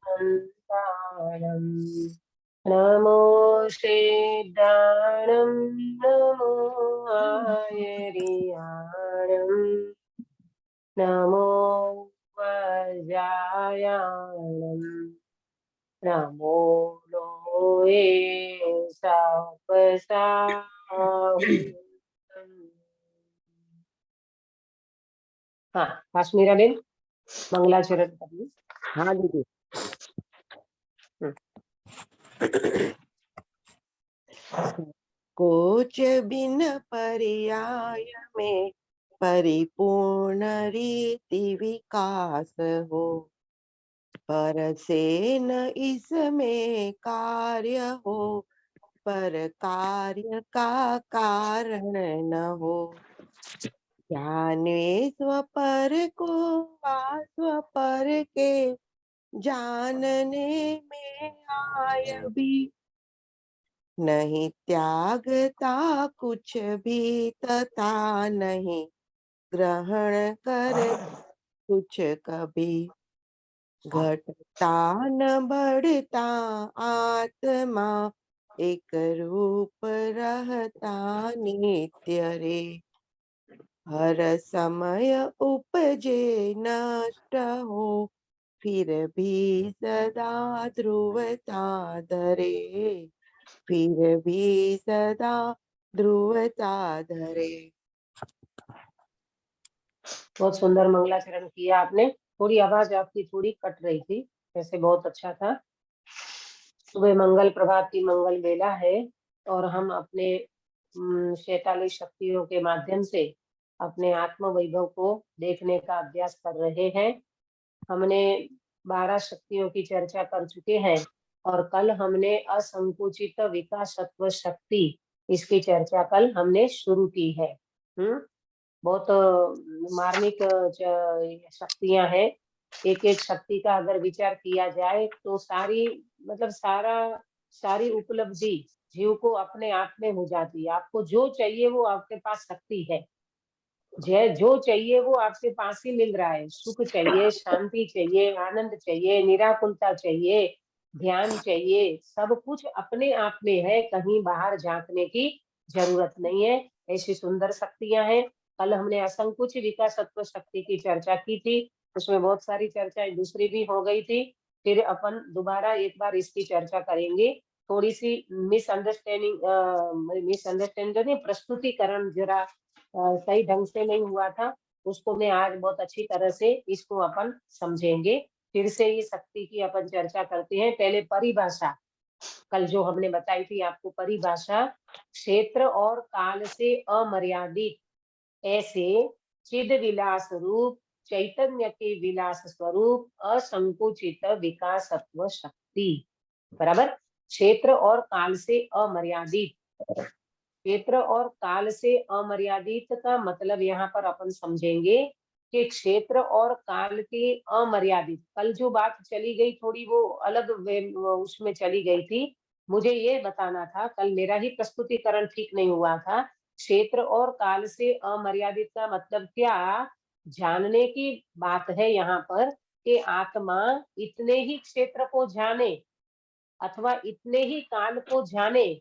हरिहन्ताणं नमो श्रीदानं नमो आयरियाणं नमो वज्रायाणं नमो लोये सपसाहुं। हाँ, काश्मीरा बेन मंगलाचरण करिए। हाँ दीदी। कोच बिन पर्याय में परिपूर्ण रीति विकास हो, पर से न इसमें कार्य हो, पर कार्य का कारण न हो। जाने स्वपर को स्वपर के जानने में आय भी, नहीं त्यागता कुछ भी तथा नहीं ग्रहण कर कुछ कभी। घटता न बढ़ता आत्मा एक रूप रहता नित्य रे। हर समय उपजे नष्ट हो, फिर भी सदा ध्रुवता धरे, फिर भी सदा ध्रुवता धरे। बहुत सुंदर मंगलाचरण किया आपने। थोड़ी आवाज आपकी थोड़ी कट रही थी, वैसे बहुत अच्छा था। सुबह मंगल प्रभात की मंगल बेला है और हम अपने 46 शक्तियों के माध्यम से अपने आत्म वैभव को देखने का अभ्यास कर रहे हैं। हमने 12 शक्तियों की चर्चा कर चुके हैं और कल हमने असंकुचित विकासत्व शक्ति, इसकी चर्चा कल हमने शुरू की है। बहुत मार्मिक शक्तियां हैं। एक एक शक्ति का अगर विचार किया जाए तो सारी उपलब्धि जीव को अपने आप में हो जाती है। आपको जो चाहिए वो आपके पास शक्ति है, जो चाहिए वो आपके पास ही मिल रहा है। सुख चाहिए, शांति चाहिए, आनंद चाहिए, निराकुलता चाहिए, ध्यान चाहिए, सब कुछ अपने आप में है, कहीं बाहर झांकने की जरूरत नहीं है। ऐसी सुंदर शक्तियां हैं। कल हमने असंकुच विकासत्व शक्ति की चर्चा की थी, उसमें बहुत सारी चर्चाएं दूसरी भी हो गई थी। फिर अपन दोबारा एक बार इसकी चर्चा करेंगे। थोड़ी सी मिसअंडरस्टैंडिंग प्रस्तुतिकरण जरा सही ढंग से नहीं हुआ था, उसको मैं आज बहुत अच्छी तरह से इसको अपन समझेंगे। फिर से ये शक्ति की अपन चर्चा करते हैं। पहले परिभाषा, कल जो हमने बताई थी आपको परिभाषा, क्षेत्र और काल से अमर्यादित ऐसे चिद विलास रूप चैतन्य के विलास स्वरूप असंकुचित विकासत्व शक्ति। बराबर, क्षेत्र और काल से अमर्यादित। क्षेत्र और काल से अमर्यादित का मतलब यहाँ पर अपन समझेंगे कि क्षेत्र और काल के अमर्यादित। कल जो बात चली गई थोड़ी वो अलग उसमें चली गई थी। मुझे ये बताना था, कल मेरा ही प्रस्तुतिकरण ठीक नहीं हुआ था। क्षेत्र और काल से अमर्यादित का मतलब क्या जानने की बात है यहाँ पर, कि आत्मा इतने ही क्षेत्र को जाने अथवा इतने ही काल को जाने,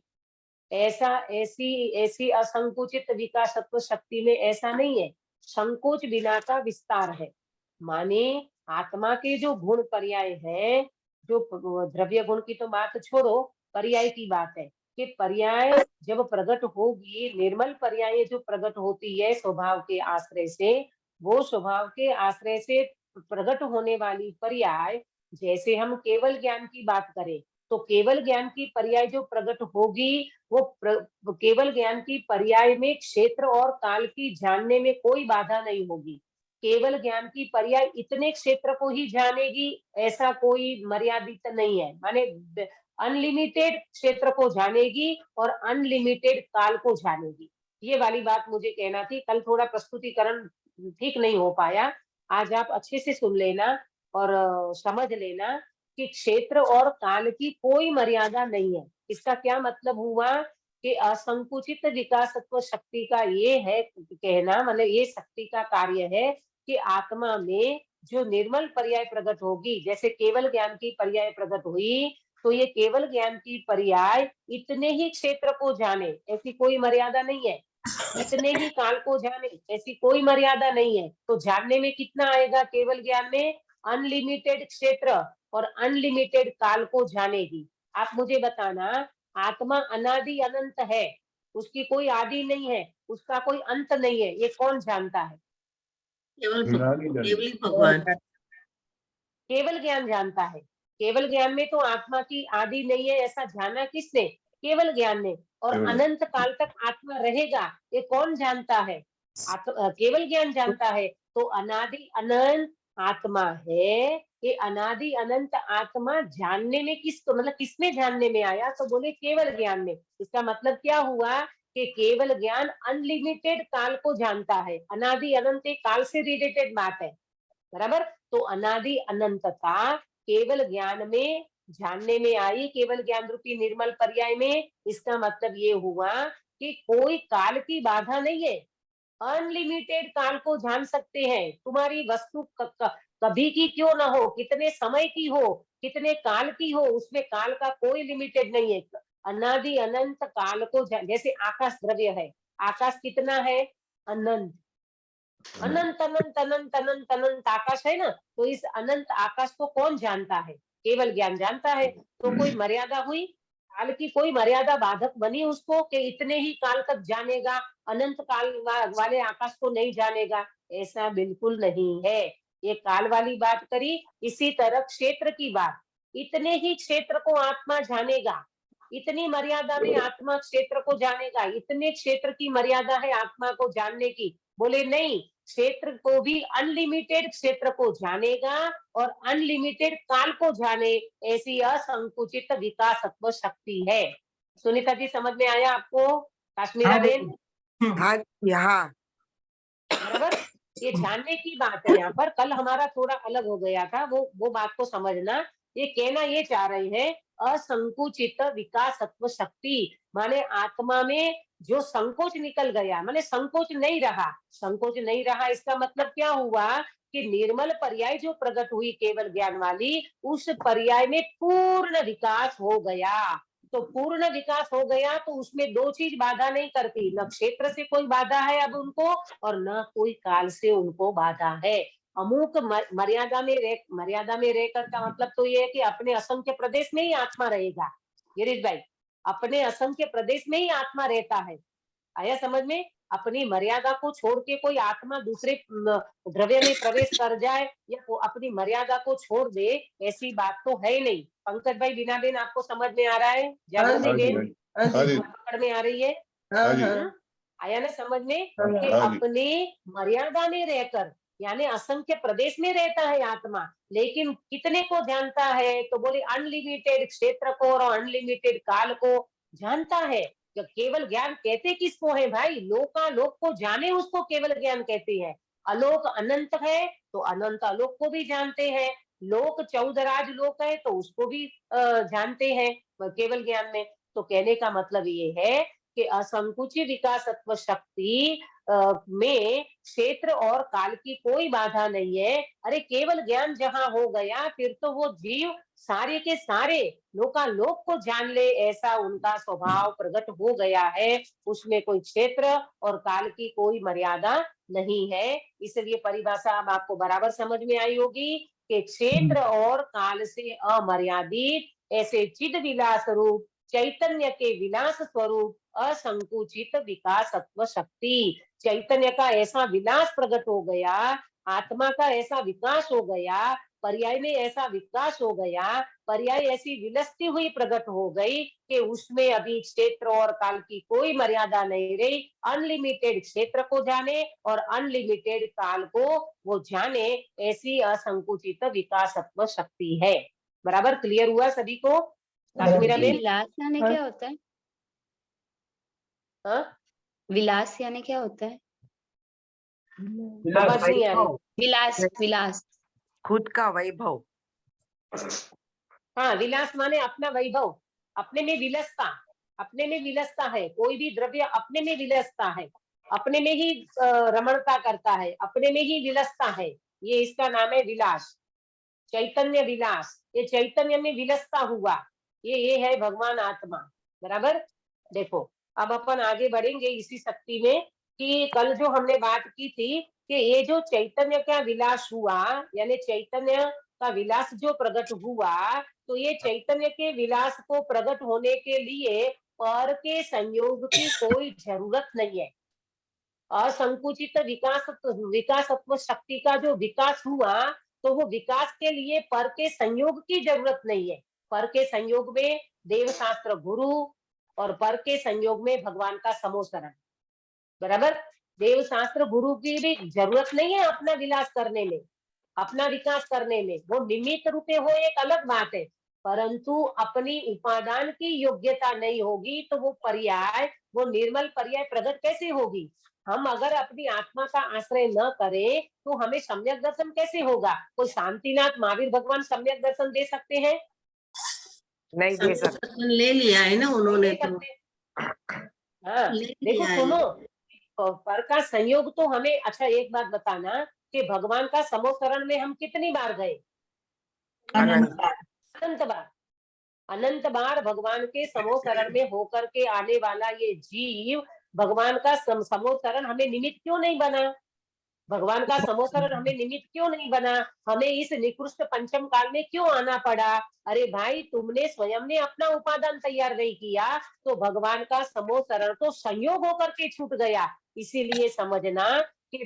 ऐसा ऐसी ऐसी असंकुचित विकासत्व शक्ति में ऐसा नहीं है। संकोच बिना का विस्तार है। माने आत्मा के जो गुण पर्याय है, जो द्रव्य गुण की तो बात छोड़ो, पर्याय की बात है कि पर्याय जब प्रकट होगी, निर्मल पर्याय जो प्रकट होती है स्वभाव के आश्रय से, वो स्वभाव के आश्रय से प्रकट होने वाली पर्याय, जैसे हम केवल ज्ञान की बात करें तो केवल ज्ञान की पर्याय जो प्रकट होगी, वो केवल ज्ञान की पर्याय में क्षेत्र और काल की जानने में कोई बाधा नहीं होगी। केवल ज्ञान की पर्याय इतने क्षेत्र को ही जानेगी, ऐसा कोई मर्यादित नहीं है। माने अनलिमिटेड क्षेत्र को जानेगी और अनलिमिटेड काल को जानेगी। ये वाली बात मुझे कहना थी। कल थोड़ा प्रस्तुतिकरण ठीक नहीं हो पाया, आज आप अच्छे से सुन लेना और समझ लेना कि क्षेत्र और काल की कोई मर्यादा नहीं है। इसका क्या मतलब हुआ कि असंकुचित विकासत्व शक्ति का ये है कहना, मतलब ये शक्ति का कार्य है कि आत्मा में जो निर्मल पर्याय प्रकट होगी, जैसे केवल ज्ञान की पर्याय प्रकट हुई, तो ये केवल ज्ञान की पर्याय इतने ही क्षेत्र को जाने, ऐसी कोई मर्यादा नहीं है। इतने ही काल को जाने, ऐसी कोई मर्यादा नहीं है। तो जानने में कितना आएगा केवल ज्ञान में? अनलिमिटेड क्षेत्र और अनलिमिटेड काल को जानेगी। आप मुझे बताना, आत्मा अनादि अनंत है, उसकी कोई आदि नहीं है, उसका कोई अंत नहीं है, ये कौन जानता है? केवल भगवान। केवल ज्ञान जानता है। केवल ज्ञान में तो आत्मा की आदि नहीं है, ऐसा जाना किसने? केवल ज्ञान ने। और अनंत काल तक आत्मा रहेगा, ये कौन जानता है? केवल ज्ञान जानता है। तो अनादि अनंत आत्मा है, ये अनादि अनंत आत्मा जानने में किसको, मतलब किसमें जानने में आया? तो बोले केवल ज्ञान में। इसका मतलब क्या हुआ कि केवल ज्ञान अनलिमिटेड काल को जानता है। अनादि अनंत एक काल से रिलेटेड बात है, बराबर। तो अनादि अनंतता केवल ज्ञान में जानने में आई, केवल ज्ञान रूपी निर्मल पर्याय में। इसका मतलब ये हुआ कि कोई काल की बाधा नहीं है, अनलिमिटेड काल को जान सकते हैं। तुम्हारी वस्तु कभी की क्यों ना हो, कितने समय की हो, कितने काल की हो, उसमें काल का कोई लिमिटेड नहीं है। अनादि अनंत काल को जैसे आकाश द्रव्य है, आकाश कितना है? अनंत। अनंत अनंत अनंत अनंत अनंत आकाश है ना, तो इस अनंत आकाश को कौन जानता है? केवल ज्ञान जानता है। तो कोई मर्यादा हुई? काल की कोई मर्यादा बाधक बनी उसको कि इतने ही काल तक जानेगा, अनंत काल वाले आकाश को नहीं जानेगा? ऐसा बिल्कुल नहीं है। ये काल वाली बात करी। इसी तरह क्षेत्र की बात, इतने ही क्षेत्र को आत्मा जानेगा, इतनी मर्यादा में आत्मा क्षेत्र को जानेगा, इतने क्षेत्र की मर्यादा है आत्मा को जानने की। बोले नहीं, क्षेत्र को भी अनलिमिटेड क्षेत्र को जानेगा और अनलिमिटेड काल को जाने, ऐसी असंकुचित विकासत्व शक्ति है। सुनीता जी, समझ में आया आपको? काश्मीरा बेन, हाँ जी, हाँ। बराबर। ये जानने की बात है यहाँ पर। कल हमारा थोड़ा अलग हो गया था, वो बात को समझना। ये कहना ये चाह रहे हैं, असंकुचित विकासत्व शक्ति, माने आत्मा में जो संकोच निकल गया, माने संकोच नहीं रहा। संकोच नहीं रहा इसका मतलब क्या हुआ कि निर्मल पर्याय जो प्रकट हुई केवल ज्ञान वाली, उस पर्याय में पूर्ण विकास हो गया। तो पूर्ण विकास हो गया तो उसमें दो चीज बाधा नहीं करती, न क्षेत्र से कोई बाधा है अब उनको, और न कोई काल से उनको बाधा है। अमुक मर्यादा में रहकर का मतलब तो ये है कि अपने असंख्य प्रदेश में ही आत्मा रहेगा। गिरीश भाई, अपने असंख्य प्रदेश में ही आत्मा रहता है। आया समझ में? अपनी मर्यादा को छोड़ के कोई आत्मा दूसरे द्रव्य में प्रवेश कर जाए या अपनी मर्यादा को छोड़ दे, ऐसी बात तो है ही नहीं। पंकज भाई, बीना बेन, आपको समझ में आ रहा है? जागृति बेन, पकड़ में आ रही है? आया ना समझ में कि अपने मर्यादा में रहकर, यानी असंख्य प्रदेश में रहता है आत्मा, लेकिन कितने को जानता है? तो बोले अनलिमिटेड क्षेत्र को और अनलिमिटेड काल को जानता है। केवल ज्ञान कहते किसको है भाई? लोकालोक को जाने उसको केवल ज्ञान कहते हैं। अलोक अनंत है तो अनंत आलोक को भी जानते हैं। लोक 14 राज लोक है तो उसको भी जानते हैं केवल ज्ञान में। तो कहने का मतलब ये है कि असंकुचित विकासत्व शक्ति में क्षेत्र और काल की कोई बाधा नहीं है। अरे केवल ज्ञान जहां हो गया, फिर तो वो जीव सारे के सारे लोकालोक को जान ले, ऐसा उनका स्वभाव प्रकट हो गया है। उसमें कोई क्षेत्र और काल की कोई मर्यादा नहीं है। इसलिए परिभाषा अब आपको बराबर समझ में आई होगी कि क्षेत्र और काल से अमर्यादित ऐसे चिद विलास रूप चैतन्य के विलास स्वरूप असंकुचित विकासत्व शक्ति, चैतन्य का ऐसा विलास प्रकट हो गया, आत्मा का ऐसा विकास हो गया, पर्याय में ऐसा विकास हो गया, पर्याय ऐसी विलसती हुई प्रकट हो गई कि उसमें अभी क्षेत्र और काल की कोई मर्यादा नहीं रही। अनलिमिटेड क्षेत्र को जाने और अनलिमिटेड काल को वो जाने, ऐसी असंकुचित विकासत्व शक्ति है। बराबर क्लियर हुआ सभी को? काश्मीरा बेन, विलास यानी क्या होता है? विलास यानी क्या होता है? समझ नहीं आ रही। विलास, विलास खुद का वैभव। हाँ, विलास माने अपना वैभव, अपने में विलसता, अपने में विलसता है। कोई भी द्रव्य अपने में विलसता है, अपने में ही रमणता करता है, अपने में ही विलसता है। ये इसका नाम है विलास, चैतन्य विलास। ये चैतन्य में विलसता हुआ, ये है भगवान आत्मा। बराबर। देखो अब अपन आगे बढ़ेंगे इसी शक्ति में कि कल जो हमने बात की थी कि ये जो चैतन्य का विलास हुआ, यानी चैतन्य का विलास जो प्रकट हुआ, तो ये चैतन्य के विलास को प्रकट होने के लिए पर के संयोग की कोई जरूरत नहीं है। असंकुचित विकासत्व शक्ति का जो विकास हुआ, तो वो विकास के लिए पर के संयोग की जरूरत नहीं है। पर के संयोग में देव शास्त्र गुरु और पर के संयोग में भगवान का समोसरण। बराबर। देव शास्त्र गुरु की भी जरूरत नहीं है अपना विलास करने में, अपना विकास करने में। वो निमित्त रूपे हो एक अलग बात है, परंतु अपनी उपादान की योग्यता नहीं होगी तो वो पर्याय, वो निर्मल पर्याय प्रकट कैसे होगी। हम अगर अपनी आत्मा का आश्रय न करें तो हमें सम्यक दर्शन कैसे होगा। कोई शांतिनाथ महावीर भगवान सम्यक दर्शन दे सकते हैं? नहीं दे सकते। दर्शन ले लिया है ना उन्होंने, तो हाँ ले देखो लिया है। सुनो, पर का संयोग तो हमें, अच्छा एक बात बताना कि भगवान का समोसरण में हम कितनी बार गए? अनंत। अनंत बार। अनंत बार भगवान के समोसरण में होकर के आने वाला ये जीव भगवान का समोसरण हमें निमित्त क्यों नहीं बना? भगवान का समोसरण हमें निमित्त क्यों नहीं बना? हमें इस निकृष्ट पंचम काल में क्यों आना पड़ा? अरे भाई, तुमने स्वयं ने अपना उपादान तैयार नहीं किया तो भगवान का समोसरण तो संयोग होकर के छूट गया। इसीलिए समझना कि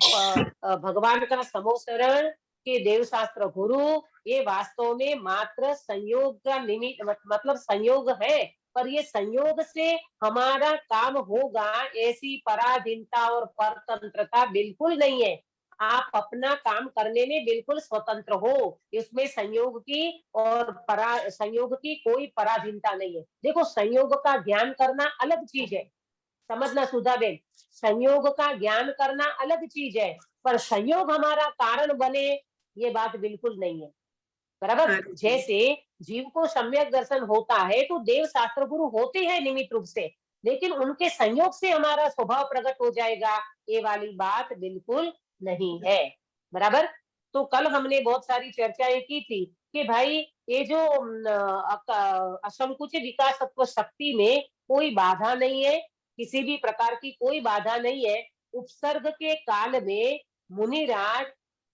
भगवान का समोसरण के देव शास्त्र गुरु ये वास्तव में मात्र संयोग का निमित्त, मतलब संयोग है, पर ये संयोग से हमारा काम होगा ऐसी पराधीनता और परतंत्रता बिल्कुल नहीं है। आप अपना काम करने में बिल्कुल स्वतंत्र हो, इसमें संयोग की और संयोग की कोई पराधीनता नहीं है। देखो संयोग का ज्ञान करना अलग चीज है, समझना सुधाबेन, संयोग का ज्ञान करना अलग चीज है, पर संयोग हमारा कारण बने ये बात बिल्कुल नहीं है। बराबर। जैसे जीव को सम्यक दर्शन होता है तो देव शास्त्र गुरु होते हैं निमित्त रूप से, लेकिन उनके संयोग से हमारा स्वभाव प्रकट हो जाएगा, ये वाली बात बिल्कुल नहीं है। बराबर। तो कल हमने बहुत सारी चर्चाएं की थी कि भाई ये जो असंकुचित विकासत्व शक्ति में कोई बाधा नहीं है, किसी भी प्रकार की कोई बाधा नहीं है। उपसर्ग के काल में मुनिराज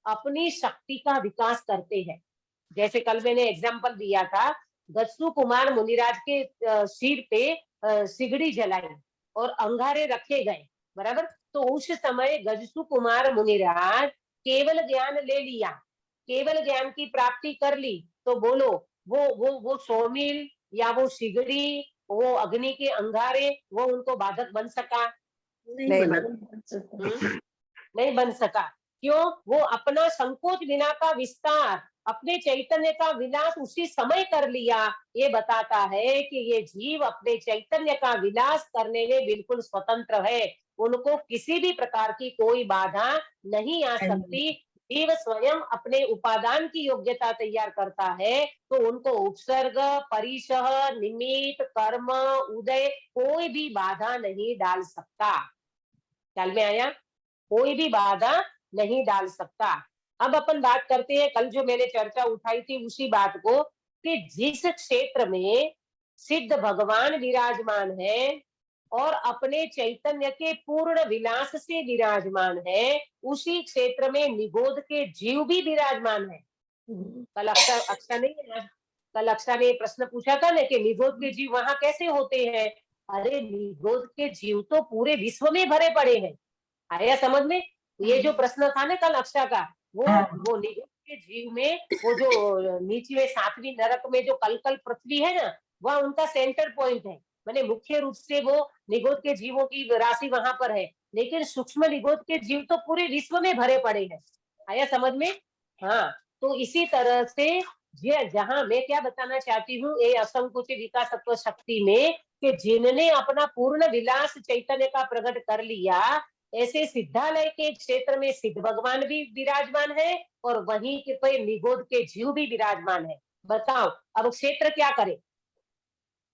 अपनी शक्ति का विकास करते हैं। जैसे कल मैंने एग्जाम्पल दिया था, गज्सु कुमार मुनिराज के सिर पे सिगड़ी जलाई और अंगारे रखे गए। बराबर। तो उस समय गज्सु कुमार मुनिराज केवल ज्ञान ले लिया, केवल ज्ञान की प्राप्ति कर ली, तो बोलो वो सोमिल या वो सिगड़ी, वो अग्नि के अंगारे, वो उनको बाधक बन सका? नहीं नहीं बन सका। क्यों? वो अपना संकोच बिना का विस्तार, अपने चैतन्य का विलास उसी समय कर लिया। ये बताता है कि ये जीव अपने चैतन्य का विलास करने में बिल्कुल स्वतंत्र है, उनको किसी भी प्रकार की कोई बाधा नहीं आ सकती। जीव स्वयं अपने उपादान की योग्यता तैयार करता है तो उनको उपसर्ग, परिसह, निमित्त, कर्म, उदय कोई भी बाधा नहीं डाल सकता। ख्याल में आया? कोई भी बाधा नहीं डाल सकता। अब अपन बात करते हैं, कल जो मैंने चर्चा उठाई थी उसी बात को, कि जिस क्षेत्र में सिद्ध भगवान विराजमान है और अपने चैतन्य के पूर्ण विलास से विराजमान है, उसी क्षेत्र में निगोद के जीव भी विराजमान है। कल अक्षा नहीं, कल अक्षा ने प्रश्न पूछा था ना कि निगोद के जीव वहां कैसे होते हैं। अरे निगोद के जीव तो पूरे विश्व में भरे पड़े हैं। आया समझ में? ये जो प्रश्न था ना कल अक्षा का, वो निगोद के जीव में, वो जो नीचे 7वीं नरक में जो कलकल पृथ्वी है ना, वह उनका सेंटर पॉइंट है। मैंने मुख्य रूप से वो निगोद के जीवों की राशि वहां पर है, लेकिन सूक्ष्म निगोद के जीव तो पूरे विश्व में भरे पड़े हैं। आया समझ में? हाँ। तो इसी तरह से जहां मैं क्या बताना चाहती हूँ, ये असंकुचित विकासत्व शक्ति में, कि जिनने अपना पूर्ण विलास चैतन्य का प्रकट कर लिया, ऐसे सिद्धालय के क्षेत्र में सिद्ध भगवान भी विराजमान है और वहीं के पे निगोद के जीव भी विराजमान है। बताओ अब क्षेत्र क्या करे?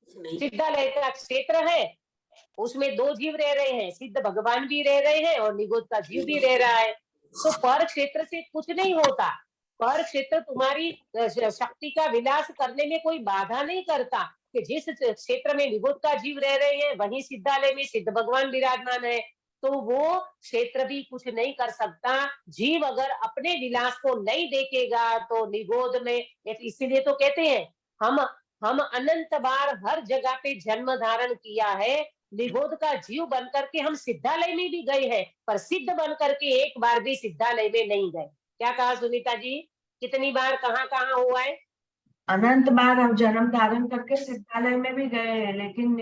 सिद्धालय का क्षेत्र है, उसमें 2 जीव रह रहे हैं, सिद्ध भगवान भी रह रहे हैं और निगोद का जीव भी रह रहा है। तो पर क्षेत्र से कुछ नहीं होता। पर क्षेत्र तुम्हारी शक्ति का विलास करने में कोई बाधा नहीं करता कि जिस क्षेत्र में निगुत का जीव रह रहे हैं वहीं सिद्धालय में सिद्ध भगवान विराजमान है, तो वो क्षेत्र भी कुछ नहीं कर सकता। जीव अगर अपने विलास को नहीं देखेगा तो निगोद में, इसीलिए तो कहते हैं हम अनंत बार हर जगह पे जन्म धारण किया है। निगोद का जीव बनकर के हम सिद्धालय में भी गए हैं, पर सिद्ध बनकर के एक बार भी सिद्धालय में नहीं गए। क्या कहा सुनीता जी, कितनी बार कहाँ कहाँ हुआ है? अनंत बार हम जन्म धारण करके सिद्धालय में भी गए हैं, लेकिन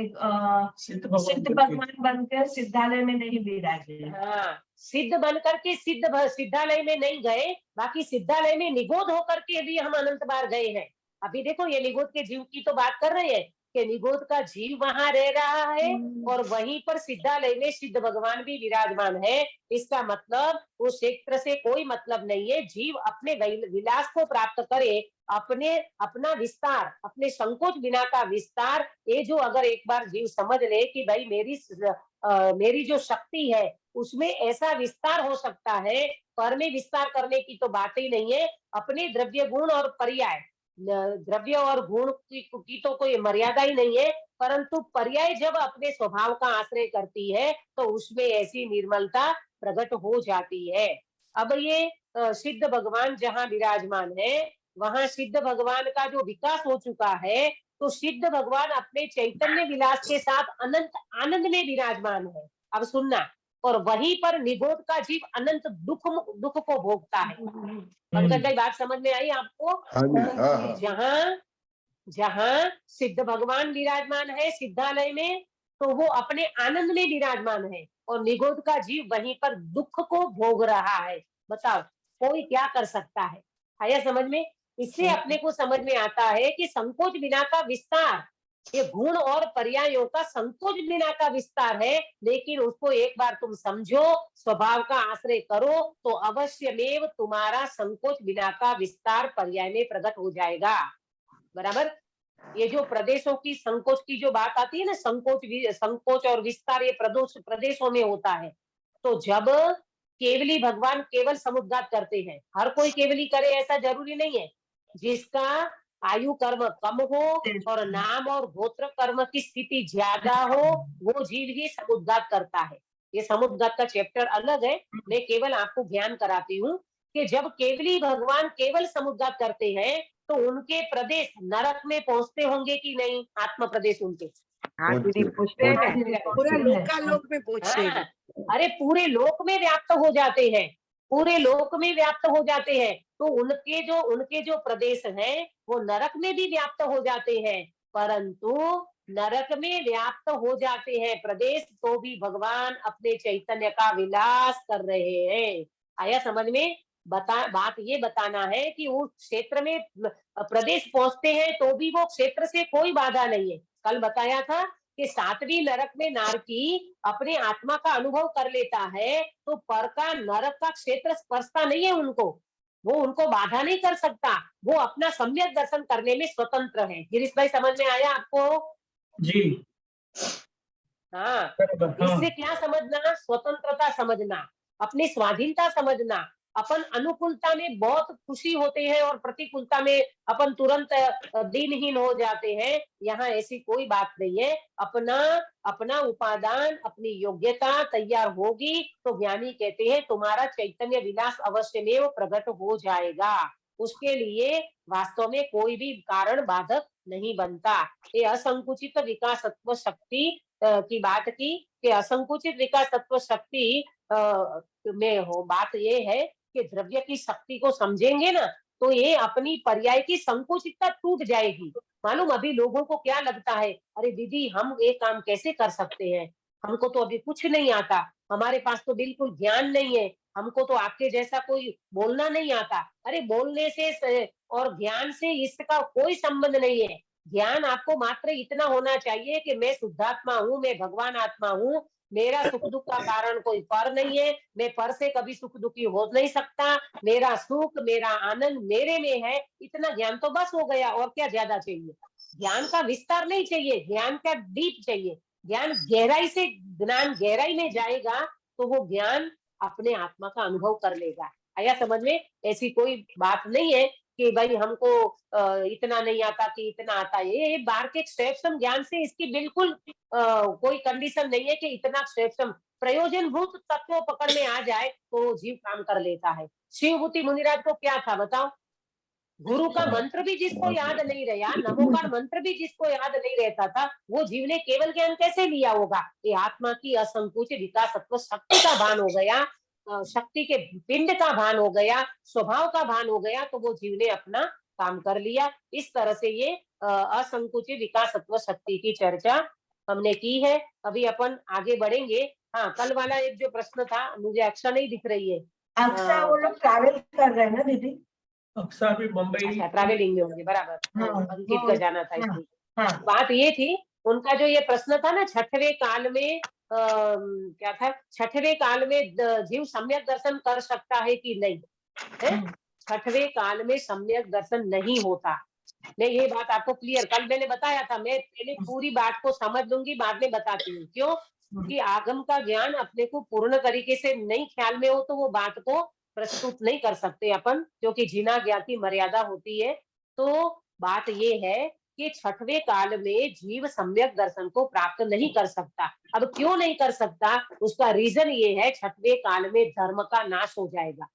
सिद्ध भगवान बन के सिद्धालय में नहीं विराजे। हाँ, सिद्ध बन करके सिद्धालय में नहीं गए, बाकी सिद्धालय में निगोद होकर के भी हम अनंत बार गए हैं। अभी देखो ये निगोद के जीव की तो बात कर रहे हैं कि निगोद का जीव वहां रह रहा है और वहीं पर सिद्धालय में सिद्ध भगवान भी विराजमान है। इसका मतलब उस क्षेत्र से कोई मतलब नहीं है। जीव अपने विलास को प्राप्त करे, अपना विस्तार, अपने संकोच बिना का विस्तार, ये जो अगर एक बार जीव समझ ले कि भाई मेरी जो शक्ति है उसमें ऐसा विस्तार हो सकता है, पर में विस्तार करने की तो बात ही नहीं है। अपने द्रव्य गुण और पर्याय, द्रव्य और गुण की तो कोई मर्यादा ही नहीं है, परंतु पर्याय जब अपने स्वभाव का आश्रय करती है तो उसमें ऐसी निर्मलता प्रकट हो जाती है। अब ये सिद्ध भगवान जहाँ विराजमान है वहां सिद्ध भगवान का जो विकास हो चुका है, तो सिद्ध भगवान अपने चैतन्य विलास के साथ अनंत आनंद में विराजमान है। अब सुनना, और वहीं पर निगोद का जीव अनंत दुख को भोगता है। पंकज भाई बात समझ में आई आपको? जहाँ जहाँ सिद्ध भगवान विराजमान है सिद्धालय में, तो वो अपने आनंद में विराजमान है और निगोद का जीव वहीं पर दुख को भोग रहा है। बताओ कोई क्या कर सकता है? आया समझ में? इससे अपने को समझ में आता है कि संकोच बिना का विस्तार, ये गुण और पर्यायों का संकोच बिना का विस्तार है, लेकिन उसको एक बार तुम समझो, स्वभाव का आश्रय करो, तो अवश्यमेव तुम्हारा संकोच बिना का विस्तार पर्याय में प्रकट हो जाएगा। बराबर? ये जो प्रदेशों की संकोच की जो बात आती है ना, संकोच और विस्तार, ये प्रदेशों में होता है। तो जब केवली भगवान केवल समुद्घात करते हैं, हर कोई केवली करे ऐसा जरूरी नहीं है। जिसका आयु कर्म कम हो और नाम और गोत्र कर्म की स्थिति ज्यादा हो, वो जीव ही समुद्घात करता है। ये समुद्घात का चैप्टर अलग है, मैं केवल आपको ज्ञान कराती हूँ कि जब केवली भगवान केवल समुद्घात करते हैं तो उनके प्रदेश नरक में पहुंचते होंगे कि नहीं? आत्म प्रदेश उनके, हाँ दीदी पूछते हैं, पूरा लोकालोक में पूछते हैं। अरे पूरे लोक में व्याप्त हो जाते हैं, पूरे लोक में व्याप्त हो जाते हैं। तो उनके जो प्रदेश हैं वो नरक में भी व्याप्त हो जाते हैं, परंतु नरक में व्याप्त हो जाते हैं प्रदेश, तो भी भगवान अपने चैतन्य का विलास कर रहे हैं। आया समझ में? बात ये बताना है कि उस क्षेत्र में प्रदेश पहुंचते हैं तो भी वो क्षेत्र से कोई बाधा नहीं है। कल बताया था कि 7वीं नरक में नारकी अपने आत्मा का अनुभव कर लेता है, तो पर का नरक का क्षेत्र स्पर्शता नहीं है उनको, वो उनको बाधा नहीं कर सकता, वो अपना सम्यक दर्शन करने में स्वतंत्र है। गिरीश भाई समझ में आया आपको? जी हाँ, इससे क्या समझना? स्वतंत्रता समझना, अपनी स्वाधीनता समझना। अपन अनुकूलता में बहुत खुशी होते हैं और प्रतिकूलता में अपन तुरंत दीनहीन हो जाते हैं। यहाँ ऐसी कोई बात नहीं है। अपना उपादान, अपनी योग्यता तैयार होगी तो ज्ञानी कहते हैं तुम्हारा चैतन्य विलास अवश्यमेव प्रकट हो जाएगा। उसके लिए वास्तव में कोई भी कारण बाधक नहीं बनता। ये असंकुचित विकास तत्व शक्ति की बात की कि असंकुचित विकास तत्व शक्ति में हो, बात ये है कि द्रव्य की शक्ति को समझेंगे ना तो ये अपनी पर्याय की संकुचितता टूट जाएगी। मालूम अभी लोगों को क्या लगता है, अरे दीदी हम ये काम कैसे कर सकते हैं, हमको तो अभी कुछ नहीं आता, हमारे पास तो बिल्कुल ज्ञान नहीं है, हमको तो आपके जैसा कोई बोलना नहीं आता। अरे बोलने से और ज्ञान से इसका कोई संबंध नहीं है। ज्ञान आपको मात्र इतना होना चाहिए कि मैं शुद्धात्मा हूँ, मैं भगवान आत्मा हूँ, मेरा सुख दुख का कारण कोई पर नहीं है, मैं पर से कभी सुख दुखी हो नहीं सकता, मेरा सुख मेरा आनंद मेरे में है, इतना ज्ञान तो बस हो गया। और क्या ज्यादा चाहिए? ज्ञान का विस्तार नहीं चाहिए, ज्ञान का डीप चाहिए। ज्ञान गहराई में जाएगा तो वो ज्ञान अपने आत्मा का अनुभव कर लेगा। आया समझ में? ऐसी कोई बात नहीं है कि भाई हमको इतना नहीं आता कि इतना आता है। ये बार्किक श्रेष्ठम ज्ञान से इसकी बिल्कुल कोई कंडीशन नहीं है कि इतना श्रेष्ठम प्रयोजनभूत तत्व पकड़ में आ जाए तो जीव काम कर लेता है। शिवभूति मुनिराज को क्या था बताओ? गुरु का मंत्र भी जिसको याद नहीं रहा, नमोकार मंत्र भी जिसको याद नहीं रहता था, वो जीव ने केवल ज्ञान कैसे लिया होगा? ये आत्मा की असंकुचित विकासत्व शक्ति का भान हो गया, शक्ति के पिंड का भान हो गया, स्वभाव का भान हो गया, तो वो जीव ने अपना काम कर लिया। इस तरह से ये असंकुचित विकासत्व शक्ति की चर्चा हमने की है। अभी अपन आगे बढ़ेंगे। हाँ, कल वाला एक जो प्रश्न था, मुझे अक्षा नहीं दिख रही है। अक्सर वो लोग ट्रैवल कर रहे हैं ना दीदी? अक्सर भी मुंबई। अच्छा, ट्रैवलिंग में होंगे, बराबर। हाँ, अंकित का जाना था इसलिए। हाँ, बात ये थी, उनका जो ये प्रश्न था ना, छठवें काल में क्या था? छठवें काल में जीव सम्यक दर्शन कर सकता है कि नहीं है? छठवें काल में सम्यक दर्शन नहीं होता। मैं ये बात आपको क्लियर, कल मैंने बताया था, मैं पहले पूरी बात को समझ लूंगी, बाद में बताती हूँ। क्यों? कि आगम का ज्ञान अपने को पूर्ण तरीके से नहीं ख्याल में हो तो वो बात को प्रस्तुत नहीं कर सकते अपन, क्योंकि जिना ज्ञाति मर्यादा होती है। तो बात ये है कि छठवें काल में जीव सम्यक दर्शन को प्राप्त नहीं कर सकता। अब क्यों नहीं कर सकता? उसका रीजन ये है, छठवें काल में धर्म का नाश हो जाएगा।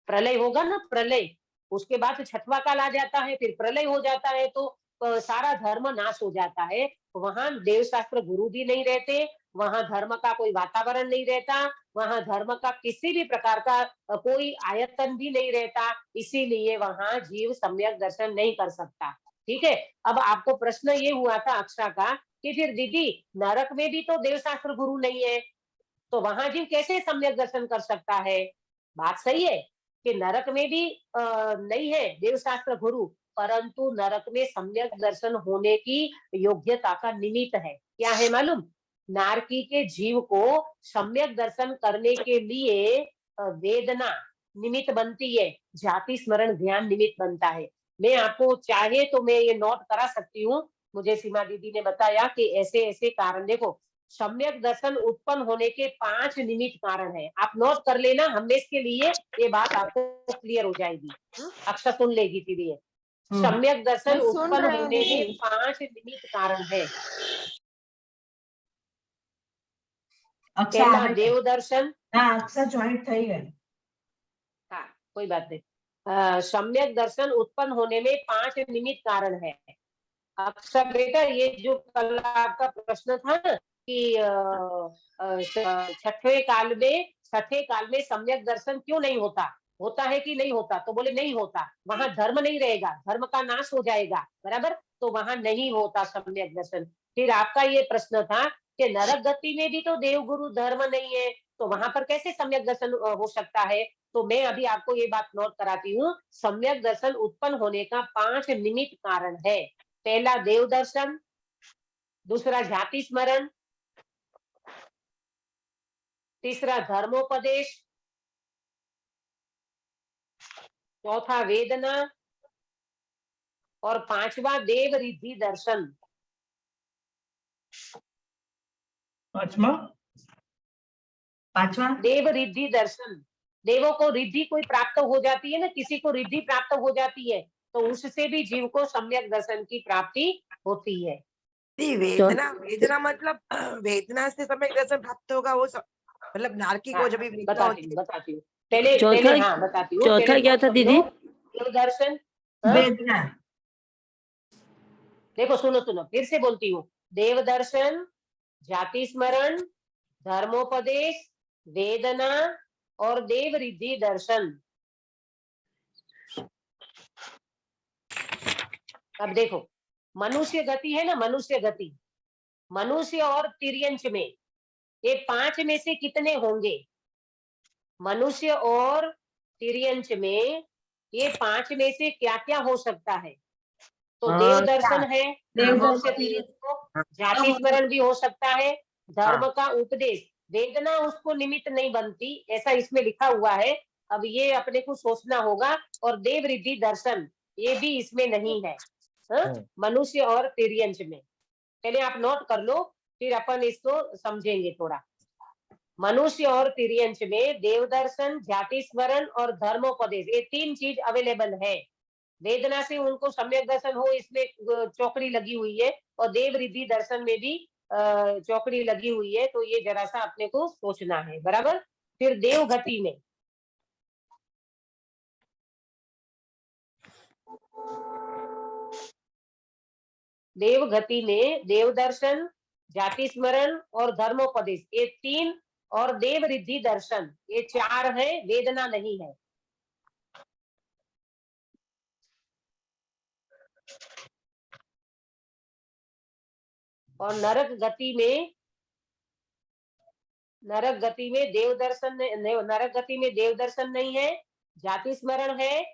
प्रलय होगा ना, प्रलय, उसके बाद छठवां काल आ जाता है, फिर प्रलय हो जाता है, तो सारा धर्म नाश हो जाता है। वहां देवशास्त्र गुरु भी नहीं रहते, वहां धर्म का कोई वातावरण नहीं रहता, वहां धर्म का किसी भी प्रकार का कोई आयतन भी नहीं रहता। इसीलिए वहां जीव सम्यक दर्शन नहीं कर सकता। ठीक है। अब आपको प्रश्न ये हुआ था अक्षा का कि फिर दीदी नरक में भी तो देवशास्त्र गुरु नहीं है, तो वहां जीव कैसे सम्यक दर्शन कर सकता है? बात सही है कि नरक में भी नहीं है देवशास्त्र गुरु, परंतु नरक में सम्यक दर्शन होने की योग्यता का निमित्त है। क्या है मालूम? नारकी के जीव को सम्यक दर्शन करने के लिए वेदना निमित्त बनती है, जाति स्मरण ध्यान निमित्त बनता है। मैं आपको चाहे तो मैं ये नोट करा सकती हूँ। मुझे सीमा दीदी ने बताया कि ऐसे ऐसे कारण, देखो सम्यक दर्शन उत्पन्न होने के 5 निमित्त कारण है। आप नोट कर लेना, हमेशा के लिए ये बात आपको क्लियर हो जाएगी। अक्षर सुन लेगी फिर ये। सम्यक दर्शन उत्पन्न होने के 5 निमित्त कारण है। पहला देव दर्शन। अक्सर ज्वाइंट થઈ ગઈ। हाँ, कोई बात नहीं। सम्यक दर्शन उत्पन्न होने में 5 निमित्त कारण है। अक्षर बेटा, ये जो कल आपका प्रश्न था ना कि छठे काल में सम्यक दर्शन क्यों नहीं होता, होता है कि नहीं होता? तो बोले नहीं होता, वहां धर्म नहीं रहेगा, धर्म का नाश हो जाएगा, बराबर, तो वहां नहीं होता सम्यक दर्शन। फिर आपका ये प्रश्न था कि नरक गति में भी तो देवगुरु धर्म नहीं है, तो वहां पर कैसे सम्यक दर्शन हो सकता है? तो मैं अभी आपको ये बात नोट कराती हूँ। सम्यक दर्शन उत्पन्न होने का 5 निमित्त कारण है। पहला देव दर्शन, दूसरा जाति स्मरण, तीसरा धर्मोपदेश, चौथा वेदना और 5वां देव रिद्धि दर्शन। पांचवा देव रिद्धि दर्शन। देवों को रिद्धि कोई प्राप्त हो जाती है ना, किसी को रिद्धि प्राप्त हो जाती है, तो उससे भी जीव को सम्यक दर्शन की प्राप्ति होती है। वेदना मतलब वेदना से सम्यक दर्शन प्राप्त होगा, वो मतलब नारकी को जब भी बताती हूँ पहले हाँ बताती हूँ। चौथा क्या था दीदी? देव दर्शन, वेदना। देखो सुनो फिर से बोलती हूँ। देव दर्शन, जाति स्मरण, धर्मोपदेश, वेदना और देव रिद्धि दर्शन। अब देखो, मनुष्य गति है ना, मनुष्य गति, मनुष्य और तिर्यंच में ये 5 में से कितने होंगे? मनुष्य और तिर्यंच में ये 5 में से क्या क्या हो सकता है? तो देव दर्शन है, मनुष्य तिर्यंच को, जाति स्मरण भी हो सकता है, धर्म का उपदेश, वेदना उसको निमित्त नहीं बनती, ऐसा इसमें लिखा हुआ है। अब ये अपने को सोचना होगा। और देव रिद्धि दर्शन ये भी इसमें नहीं है, मनुष्य और तिर्यंच में। पहले आप नोट कर लो, फिर अपन इसको समझेंगे थोड़ा। मनुष्य और तिर्यंच में देवदर्शन, जाति स्मरण और धर्मोपदेश, ये 3 चीज अवेलेबल है। वेदना से उनको सम्यक दर्शन हो, इसमें चौकड़ी लगी हुई है, और देव रिद्धि दर्शन में भी चौकड़ी लगी हुई है। तो ये जरा सा अपने को सोचना है, बराबर। फिर देवगति में, देवगति में देवदर्शन, जाति स्मरण और धर्मोपदेश, ये 3, और देव रिद्धि दर्शन, ये 4 है, वेदना नहीं है। और नरक गति में देवदर्शन, नरक गति में देवदर्शन नहीं है, जाति स्मरण है,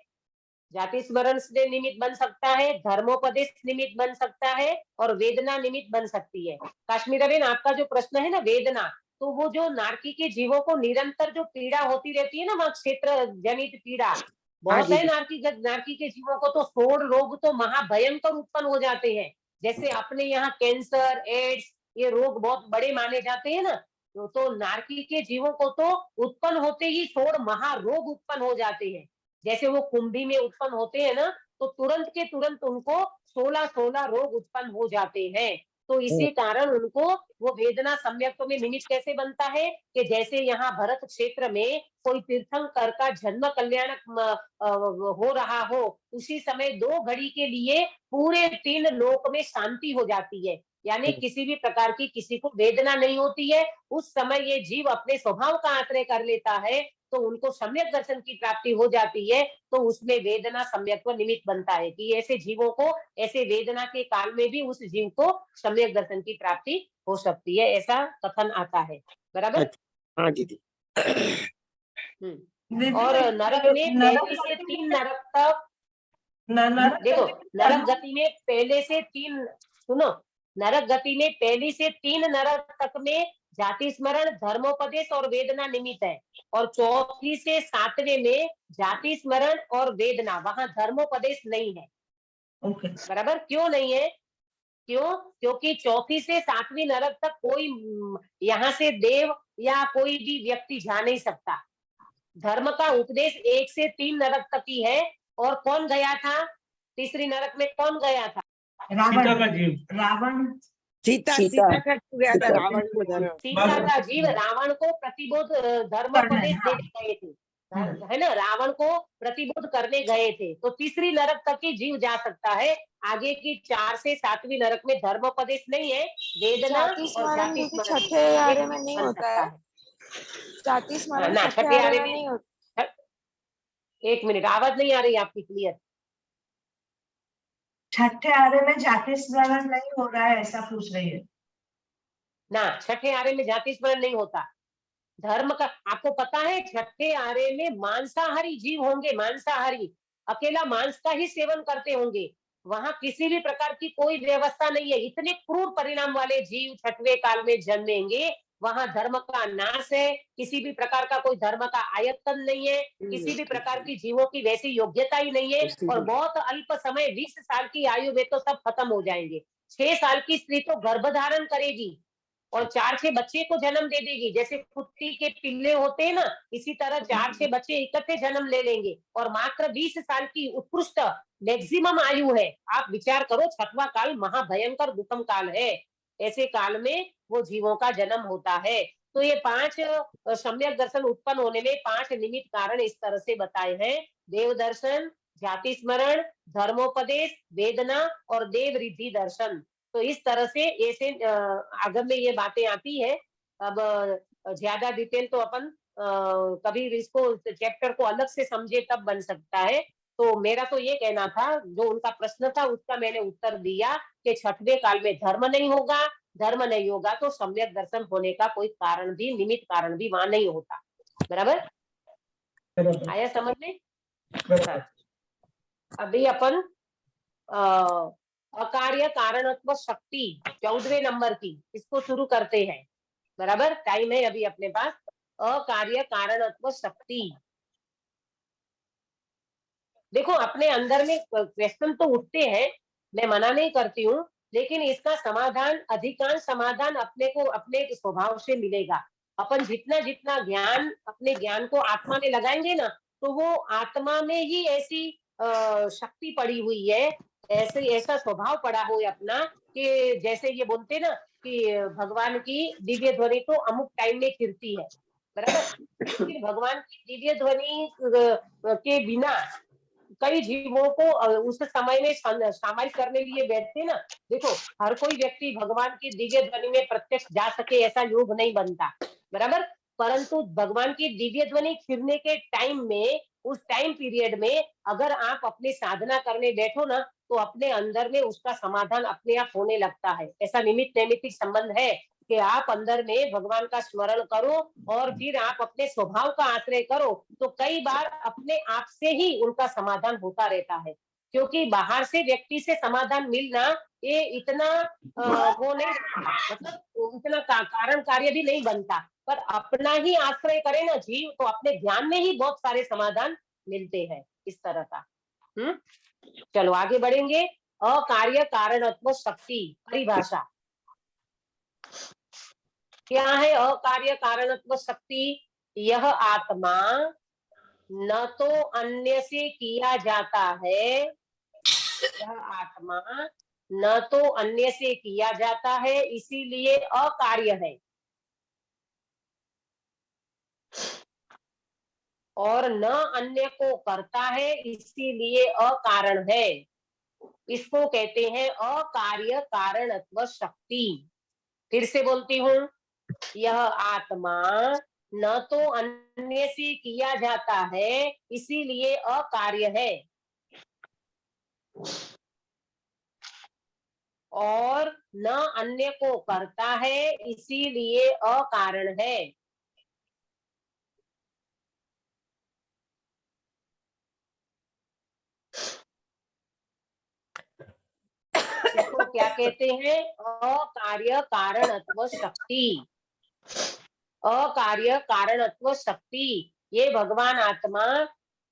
जाति स्मरण से निमित्त बन सकता है, धर्मोपदेश निमित्त बन सकता है, और वेदना निमित्त बन सकती है। काश्मीराबेन, आपका जो प्रश्न है ना वेदना, तो वो जो नारकी के जीवों को निरंतर जो पीड़ा होती रहती है ना, वहाँ क्षेत्र जनित पीड़ा बहुत है नारकी के जीवों को, तो सोड़ रोग तो महाभयंकर उत्पन्न हो जाते हैं। जैसे अपने यहाँ कैंसर, एड्स, ये रोग बहुत बड़े माने जाते हैं ना, तो नारकी के जीवों को तो उत्पन्न होते ही सोड़ महारोग उत्पन्न हो जाते हैं। जैसे वो कुंभी में उत्पन्न होते हैं ना, तो तुरंत के तुरंत उनको 16 रोग उत्पन्न हो जाते हैं। तो इसी कारण उनको वो वेदना सम्यक्त्व में निमित्त कैसे बनता है कि जैसे यहाँ भरत क्षेत्र में कोई तीर्थंकर का जन्म कल्याणक हो रहा हो, उसी समय 2 घड़ी के लिए पूरे 3 लोक में शांति हो जाती है, यानी किसी भी प्रकार की किसी को वेदना नहीं होती है। उस समय ये जीव अपने स्वभाव का आश्रय कर लेता है, तो उनको सम्यक दर्शन की प्राप्ति हो जाती है। तो उसमें वेदना सम्यक्त्व निमित्त बनता है कि ऐसे जीवों को, ऐसे वेदना के काल में भी उस जीव को सम्यक दर्शन की प्राप्ति हो सकती है, ऐसा कथन आता है, बराबर। हाँ दीदी। और नरक में पहले से 3 नरक तक, देखो नरक गति में पहले से 3, सुनो, नरक गति में पहली से 3 नरक तक में जाति स्मरण, धर्मोपदेश और वेदना निमित्त है, और 4थी से 7वें में जाति स्मरण और वेदना, वहां धर्मोपदेश नहीं है। बराबर, क्यों नहीं है? क्योंकि 4थी से 7वीं नरक तक कोई यहाँ से देव या कोई भी व्यक्ति जा नहीं सकता। धर्म का उपदेश 1 से 3 नरक तक ही है। और कौन गया था तीसरी नरक में? कौन गया था? रावण, सीता का गया था रावण को, सीता का जीव रावण को प्रतिबोध धर्मोपदेश देने गए थे, है ना, रावण को प्रतिबोध करने गए थे। तो तीसरी नरक तक ही जीव जा सकता है, आगे की 4 से 7वीं नरक में धर्मोपदेश नहीं है, वेदना और जाति स्मरण छठे आरे में नहीं होता है, जाति स्मरण छठे आरे में नहीं होता। 1 मिनट, आवाज नहीं आ रही आपकी क्लियर। छठे आरे में जाति स्मरण नहीं हो रहा है, ऐसा पूछ रही है ना, छठे आरे में जाति स्मरण नहीं होता। धर्म का आपको पता है, छठे आरे में मांसाहारी जीव होंगे, मांसाहारी, अकेला मांस का ही सेवन करते होंगे, वहां किसी भी प्रकार की कोई व्यवस्था नहीं है। इतने क्रूर परिणाम वाले जीव छठवें काल में जन्मेंगे, वहां धर्म का नाश है, किसी भी प्रकार का कोई धर्म का आयतन नहीं है, किसी भी प्रकार की जीवों की वैसी योग्यता ही नहीं है, और बहुत अल्प समय 20 साल की आयु में तो सब खत्म हो जाएंगे। 6 साल की स्त्री तो गर्भधारण करेगी और 4-6 बच्चे को जन्म दे देगी, जैसे कुत्ती के पिल्ले होते हैं ना, इसी तरह 4-6 बच्चे इकट्ठे जन्म ले लेंगे, और मात्र 20 साल की उत्कृष्ट मैक्सिमम आयु है। आप विचार करो, छठवां काल महाभयंकर दुखम काल है, ऐसे काल में वो जीवों का जन्म होता है। तो ये 5 सम्यक दर्शन उत्पन्न होने में 5 निमित्त कारण इस तरह से बताए हैं: देव दर्शन, जाति स्मरण, धर्मोपदेश, वेदना और देव रिद्धि दर्शन। तो इस तरह से ऐसे आगम में ये बातें आती है। अब ज्यादा डिटेल तो अपन कभी इसको चैप्टर को अलग से समझे तब बन सकता है। तो मेरा तो ये कहना था, जो उनका प्रश्न था उसका मैंने उत्तर दिया कि छठवें काल में धर्म नहीं होगा, धर्म नहीं होगा तो सम्यक दर्शन होने का कोई कारण भी, निमित्त कारण भी वहां नहीं होता। बराबर आया समझ में? अभी अपन अकार्य कारणत्व शक्ति 14वें नंबर की, इसको शुरू करते हैं। बराबर, टाइम है अभी अपने पास। अकार्य कारणत्व शक्ति, देखो अपने अंदर में क्वेश्चन तो उठते हैं, मैं मना नहीं करती हूँ, लेकिन इसका समाधान, अधिकांश समाधान अपने को अपने स्वभाव से मिलेगा। अपन जितना जितना ज्ञान, अपने ज्ञान को आत्मा में लगाएंगे ना, तो वो आत्मा में ही ऐसी शक्ति पड़ी हुई है, ऐसे ऐसा स्वभाव पड़ा हुआ है अपना, कि जैसे ये बोलते ना कि भगवान की दिव्य ध्वनि तो अमुक टाइम में फिरती है, बराबर। लेकिन भगवान की दिव्य ध्वनि के बिना कई जीवों को उस समय में सामायिक करने लिए बैठते ना, देखो हर कोई व्यक्ति भगवान की दिव्य ध्वनि में प्रत्यक्ष जा सके ऐसा योग नहीं बनता, बराबर। परंतु भगवान की दिव्य ध्वनि फिरने के टाइम में, उस टाइम पीरियड में अगर आप अपनी साधना करने बैठो ना, तो अपने अंदर में उसका समाधान अपने आप होने लगता है। ऐसा निमित्त नैमित्तिक संबंध है कि आप अंदर में भगवान का स्मरण करो और फिर आप अपने स्वभाव का आश्रय करो, तो कई बार अपने आप से ही उनका समाधान होता रहता है। क्योंकि बाहर से व्यक्ति से समाधान मिलना ये इतना वो नहीं, मतलब इतना कारण कार्य भी नहीं बनता, पर अपना ही आश्रय करे ना जीव, तो अपने ज्ञान में ही बहुत सारे समाधान मिलते हैं, इस तरह का। चलो आगे बढ़ेंगे। अकार्य कारणत्व शक्ति परिभाषा क्या है? अकार्य कारणत्व शक्ति, यह आत्मा न तो अन्य से किया जाता है, यह आत्मा न तो अन्य से किया जाता है, इसीलिए अकार्य है, और न अन्य को करता है, इसीलिए अकारण है। इसको कहते हैं अकार्य कारणत्व शक्ति। फिर से बोलती हूँ, यह आत्मा न तो अन्य से किया जाता है, इसीलिए अकार्य है, और न अन्य को करता है, इसीलिए अकारण है। इसको क्या कहते हैं? अकार्य कारणत्व शक्ति। अकार्य कारणत्व शक्ति, ये भगवान आत्मा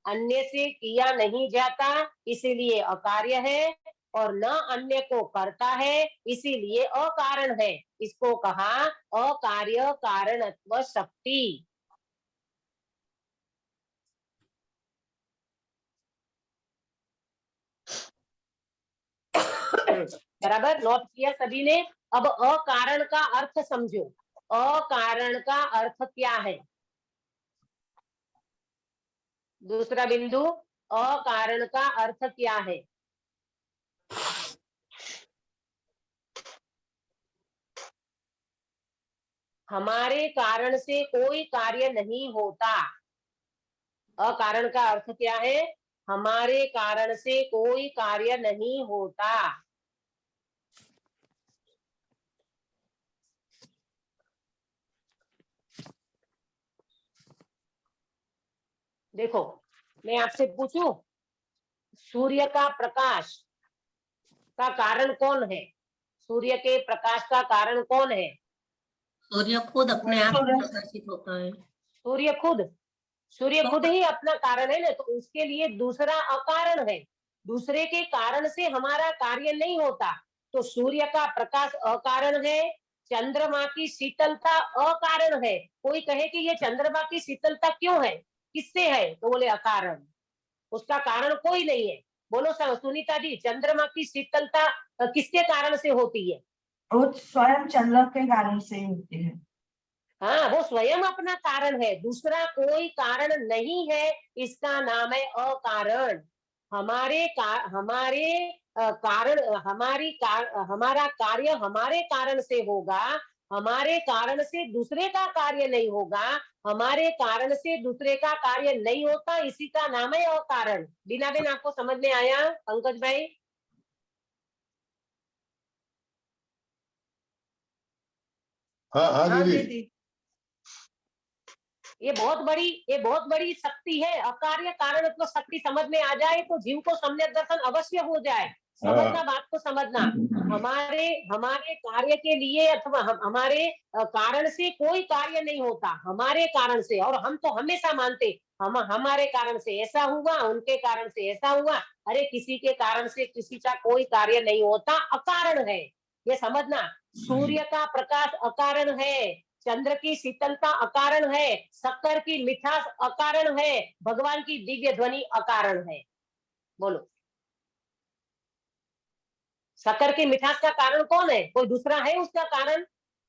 अन्य से किया नहीं जाता, इसीलिए अकार्य है, और न अन्य को करता है, इसीलिए अकारण है। इसको कहा अकार्य कारणत्व शक्ति। बराबर, नोट किया सभी ने? अब अकारण का अर्थ समझो। अकारण का अर्थ क्या है? दूसरा बिंदु, अकारण का अर्थ क्या है? हमारे कारण से कोई कार्य नहीं होता। अकारण का अर्थ क्या है? हमारे कारण से कोई कार्य नहीं होता। देखो, मैं आपसे पूछूं, सूर्य का प्रकाश का कारण कौन है? सूर्य के प्रकाश का कारण कौन है? सूर्य खुद अपने आप प्रकाशित होता है। सूर्य खुद ही अपना कारण है ना, तो उसके लिए दूसरा अकारण है। दूसरे के कारण से हमारा कार्य नहीं होता, तो सूर्य का प्रकाश अकारण है, चंद्रमा की शीतलता अकारण है। कोई कहे कि ये चंद्रमा की शीतलता क्यों है, किससे है, तो बोले अकारण, उसका कारण कोई नहीं है। बोलो सुनीता जी, चंद्रमा की शीतलता किसके कारण से होती है? वो स्वयं चंद्र के कारण से होती है। हाँ, वो स्वयं अपना कारण है, दूसरा कोई कारण नहीं है, इसका नाम है अकारण। हमारे कारण, हमारा कार्य हमारे कारण से होगा, हमारे कारण से दूसरे का कार्य नहीं होगा, हमारे कारण से दूसरे का कार्य नहीं होता, इसी का नाम है अकारण। बीना बेन, आपको समझ में आया? पंकज भाई? हाँ दीदी। ये बहुत बड़ी शक्ति है। अकार्य कारण तो शक्ति समझ में आ जाए तो जीव को सम्यक दर्शन अवश्य हो जाए। समझना, बात को समझना। हमारे कार्य के लिए अथवा हमारे कारण से कोई कार्य नहीं होता, हमारे कारण से। और हम तो हमेशा मानते हमारे कारण से ऐसा हुआ, उनके कारण से ऐसा हुआ। अरे किसी के कारण से किसी का कोई कार्य नहीं होता, अकारण है, ये समझना। सूर्य का प्रकाश अकारण है, चंद्र की शीतलता अकारण है, शक्कर की मिठास अकारण है, भगवान की दिव्य ध्वनि अकारण है। बोलो, शक्कर की मिठास का कारण कौन है? कोई दूसरा है उसका कारण?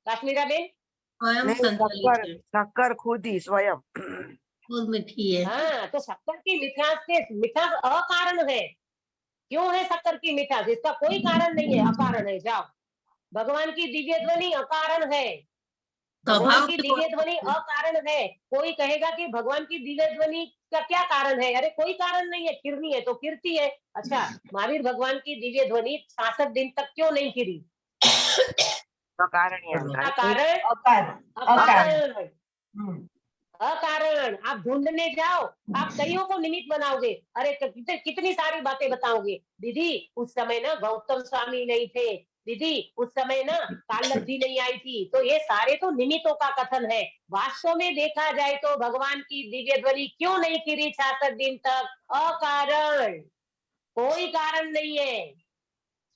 काश्मीरा बेन, स्वयं नहीं, संचालित शक्कर है, शक्कर खुद ही स्वयं। खुद मीठी है। हाँ, तो शक्कर की मिठास अकारण है। क्यों है शक्कर की मिठास? इसका कोई कारण नहीं है, अकारण है। जाओ, भगवान की दिव्य ध्वनि अकारण है, भगवान स्वभाव की से दिव्य ध्वनि अकारण है। कोई कहेगा कि भगवान की दिव्य ध्वनि का क्या कारण है? अरे कोई कारण नहीं है, फिरनी है तो फिरती है। अच्छा, महावीर भगवान की दिव्य ध्वनि 66 दिन तक क्यों नहीं फिरी? कारण ही उसका है। कारण अकार अकारण, हम्म, अकारण। आप ढूंढने जाओ, आप कईयों को निमित्त बनाओगे। अरे कितनी सारी बातें बताओगे। दीदी उस समय ना गौतम स्वामी नहीं थे, दीदी उस समय ना कालब्धि नहीं आई थी। तो ये सारे तो निमित्तों का कथन है। वास्तव में देखा जाए तो भगवान की दिव्य ध्वनि क्यों नहीं फिरी 66 दिन तक? अकारण, कोई कारण नहीं है।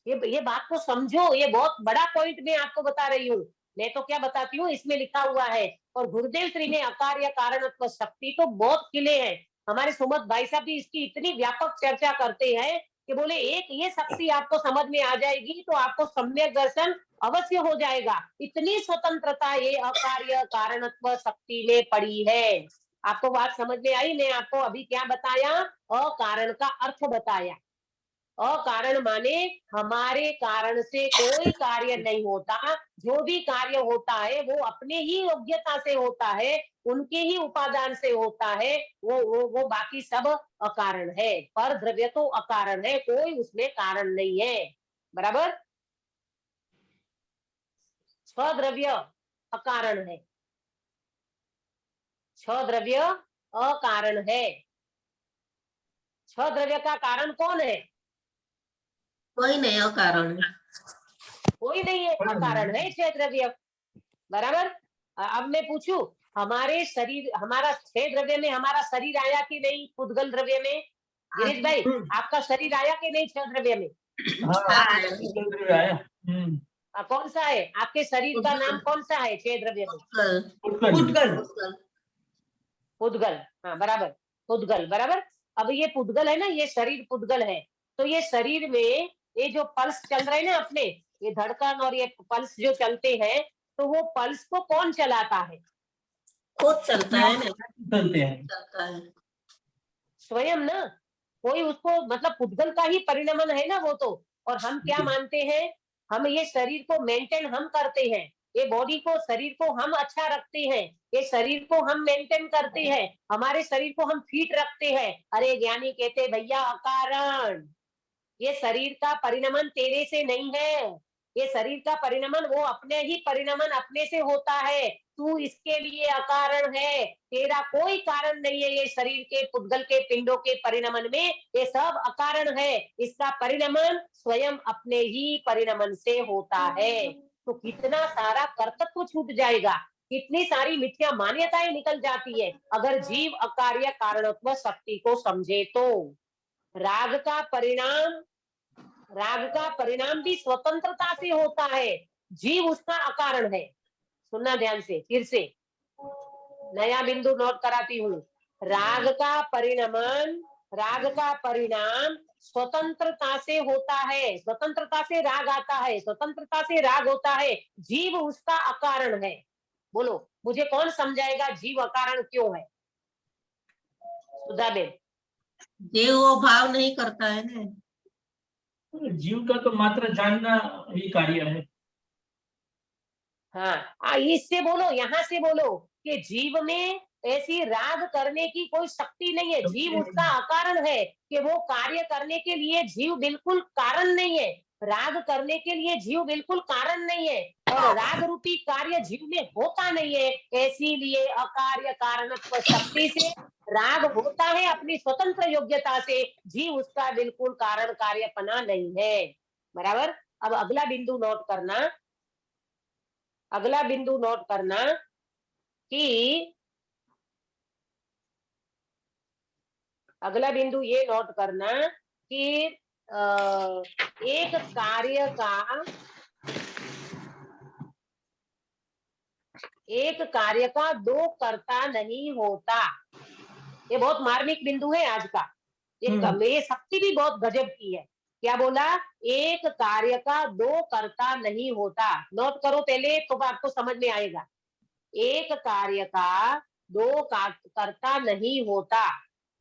ये बात को समझो, ये बहुत बड़ा पॉइंट मैं आपको बता रही हूँ। मैं तो क्या बताती हूँ, इसमें लिखा हुआ है। और गुरुदेव श्री ने अकार्य कारणत्व शक्ति तो बहुत खिले हैं। हमारे सुमत भाई साहब भी इसकी इतनी व्यापक चर्चा करते हैं कि बोले एक ये शक्ति आपको समझ में आ जाएगी तो आपको सम्यक दर्शन अवश्य हो जाएगा। इतनी स्वतंत्रता ये अकार्य कारणत्व शक्ति में पड़ी है। आपको बात समझ में आई? मैं आपको अभी क्या बताया? अकारण का अर्थ बताया। अकारण माने हमारे कारण से कोई कार्य नहीं होता। जो भी कार्य होता है वो अपने ही योग्यता से होता है, उनके ही उपादान से होता है। वो बाकी सब अकारण है। पर द्रव्य तो अकारण है, कोई उसमें कारण नहीं है। बराबर? स्वद्रव्य अकारण है, स्वद्रव्य अकारण है। स्वद्रव्य का कारण कौन है? कोई नहीं अकारण है। कोई नहीं है, अकारण है छह द्रव्य। बराबर? अब मैं पूछूं, हमारे शरीर, हमारा छह द्रव्य में हमारा शरीर आया कि नहीं? पुद्गल द्रव्य में गिरीश भाई, आपका शरीर आया कि नहीं छह द्रव्य में? कौन सा है आपके शरीर का नाम? कौन सा है छह द्रव्य में? पुद्गल पुद्गल। हाँ बराबर, पुद्गल। बराबर। अब ये पुद्गल है ना, ये शरीर पुद्गल है। तो ये शरीर में ये जो पल्स चल रहे हैं ना अपने, ये धड़कन और ये पल्स जो चलते हैं, तो वो पल्स को कौन चलाता है? खुद चलता है ना, चलते हैं। चलता है। स्वयं ना। कोई उसको, मतलब पुद्गल का ही परिणमन है ना वो तो। और हम क्या मानते हैं? हम ये शरीर को मेंटेन हम करते हैं, ये बॉडी को, शरीर को हम अच्छा रखते हैं, ये शरीर को हम मेंटेन करते हैं, हमारे शरीर को हम फिट रखते हैं। अरे ज्ञानी कहते भैया अकारण, ये शरीर का परिणमन तेरे से नहीं है। ये शरीर का परिणमन वो अपने ही परिणमन अपने से होता है। तू इसके लिए अकारण है, तेरा कोई कारण नहीं है। ये शरीर के पुद्गल के पिंडों के परिणमन में ये सब अकारण है। इसका परिणमन स्वयं अपने ही परिणमन से होता है। तो कितना सारा कर्तव्य छूट जाएगा, कितनी सारी मिथ्या मान्यताएं निकल जाती है अगर जीव अकार्य कारणत्व शक्ति को समझे तो। राग का परिणाम भी स्वतंत्रता से होता है, जीव उसका अकारण है। सुनना ध्यान से, फिर से नया बिंदु नोट कराती हूँ। राग का परिणाम स्वतंत्रता से होता है, स्वतंत्रता से राग आता है, स्वतंत्रता से राग होता है, जीव उसका अकारण है। बोलो, मुझे कौन समझाएगा जीव अकारण क्यों है? सुधाबेन। जीव वो भाव नहीं करता है ना। जीव का तो मात्र जानना ही कार्य है। हाँ, इससे बोलो, यहाँ से बोलो कि जीव में ऐसी राग करने की कोई शक्ति नहीं है। जीव उसका अकारण है कि वो कार्य करने के लिए जीव बिल्कुल कारण नहीं है। राग करने के लिए जीव बिल्कुल कारण नहीं है, और राग रूपी कार्य जीव में होता नहीं है। इसीलिए अकार्य कारणत्व शक्ति से राग होता है अपनी स्वतंत्र योग्यता से, जीव उसका बिल्कुल कारण कार्यपना नहीं है। बराबर? अब अगला बिंदु नोट करना, अगला बिंदु नोट करना कि अगला बिंदु ये नोट करना कि एक कार्य का एक कार्य का दो कर्ता नहीं होता। ये बहुत मार्मिक बिंदु है आज का। ये शक्ति भी बहुत गजब की है। क्या बोला? एक कार्य का दो कर्ता नहीं होता। नोट करो पहले तो आपको समझ में आएगा। एक कार्य का दो कर्ता नहीं होता।